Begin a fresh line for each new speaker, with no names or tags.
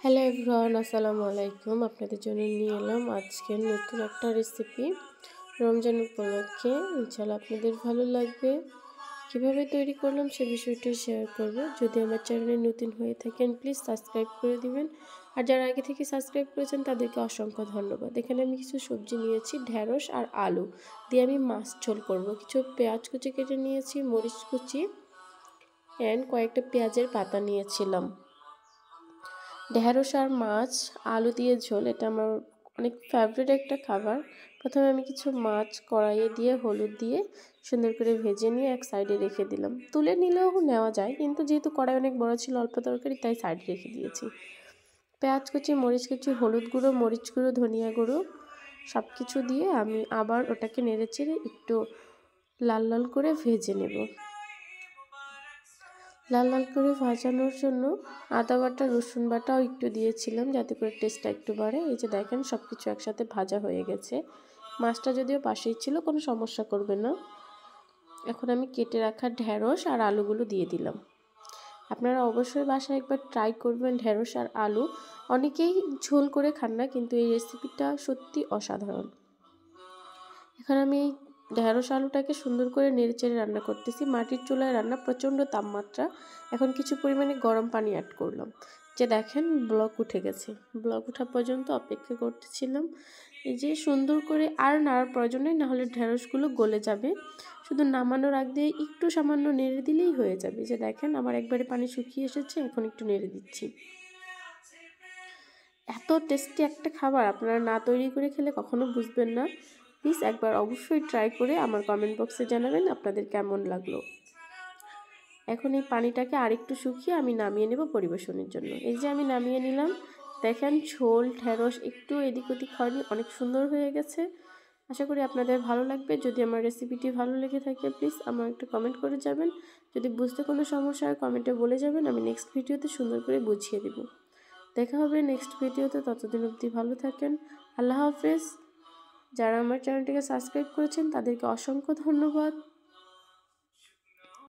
Hello everyone, আসসালামু আলাইকুম। আপনাদের জন্য নিয়ে এলাম আজকে নতুন একটা রেসিপি। রমজান উপলক্ষে ইনশাআল্লাহ আপনাদের ভালো লাগবে। কিভাবে তৈরি করলাম সে বিষয়টা শেয়ার করব। যদি আমার চ্যানেলে নতুন হয়ে থাকেন প্লিজ সাবস্ক্রাইব করে দিবেন। আর যারা আগে থেকে সাবস্ক্রাইব করেছেন তাদেরকে অসংখ্য ধন্যবাদ। এখানে আমি কিছু সবজি নিয়েছি, ঢেঁড়স আর আলু দিয়ে আমি মাছ ঝোল করব। কিছু পেঁয়াজ কুচি কেটে নিয়েছি, মরিচ কুচি অ্যান্ড কয়েকটা পেঁয়াজের পাতা নিয়েছিলাম। ঢেঁড়স আর মাছ আলু দিয়ে ঝোল, এটা আমার অনেক ফেভারিট একটা খাবার। প্রথমে আমি কিছু মাছ কড়াইয়ে দিয়ে হলুদ দিয়ে সুন্দর করে ভেজে নিয়ে এক সাইডে রেখে দিলাম। তুলে নিলেও নেওয়া যায়, কিন্তু যেহেতু কড়াই অনেক বড় ছিল, অল্প তরকারি, তাই সাইডে রেখে দিয়েছি। পেঁয়াজ কুচি, মরিচ কুচি, হলুদ গুঁড়ো, মরিচ গুঁড়ো, ধনিয়া গুঁড়ো সব কিছু দিয়ে আমি আবার ওটাকে নেড়ে চেড়ে একটু লাল লাল করে ভেজে নেব। লাল লাল করে ভাজানোর জন্য আদা বাটা, রসুন বাটাও একটু দিয়েছিলাম যাতে করে টেস্টটা একটু বাড়ে। এই যে দেখেন সব কিছু একসাথে ভাজা হয়ে গেছে। মাছটা যদিও পাশেই ছিল, কোনো সমস্যা করবে না। এখন আমি কেটে রাখা ঢেঁড়স আর আলুগুলো দিয়ে দিলাম। আপনারা অবশ্যই বাসায় একবার ট্রাই করবেন ঢেঁড়স আর আলু। অনেকেই ঝোল করে খান না, কিন্তু এই রেসিপিটা সত্যি অসাধারণ। এখন আমি এই ঢেঁড়স আলুটাকে সুন্দর করে নেড়েচেড়ে রান্না করতেছি। মাটির চুলায় রান্না, প্রচণ্ড তাপমাত্রা। এখন কিছু পরিমাণে গরম পানি অ্যাড করলাম। যে দেখেন ব্লক উঠে গেছে। ব্লক ওঠা পর্যন্ত অপেক্ষা করতেছিলাম। এই যে সুন্দর করে আর নাড়ার প্রয়োজন নেই, নাহলে ঢেঁড়সগুলো গলে যাবে। শুধু নামানোর আগ দিয়ে একটু সামান্য নেড়ে দিলেই হয়ে যাবে। যে দেখেন আমার একবারে পানি শুকিয়ে এসেছে, এখন একটু নেড়ে দিচ্ছি। এত টেস্টি একটা খাবার আপনারা না তৈরি করে খেলে কখনো বুঝবেন না। প্লিজ একবার অবশ্যই ট্রাই করে আমার কমেন্ট বক্সে জানাবেন আপনাদের কেমন লাগলো। এখন এই পানিটাকে আরেকটু শুকিয়ে আমি নামিয়ে নেব পরিবেশনের জন্য। এই যে আমি নামিয়ে নিলাম। দেখেন ঝোল ঢেঁড়স একটু এদিক ওদিক হয়নি, অনেক সুন্দর হয়ে গেছে। আশা করি আপনাদের ভালো লাগবে। যদি আমার রেসিপিটি ভালো লেগে থাকে প্লিজ আমার একটা কমেন্ট করে যাবেন। যদি বুঝতে কোনো সমস্যা হয় কমেন্টে বলে যাবেন, আমি নেক্সট ভিডিওতে সুন্দর করে বুঝিয়ে দেব। দেখা হবে নেক্সট ভিডিওতে। ততদিন অবধি ভালো থাকেন। আল্লাহ হাফেজ। যারা আমার চ্যানেলটিকে সাবস্ক্রাইব করেছেন তাদেরকে অসংখ্য ধন্যবাদ।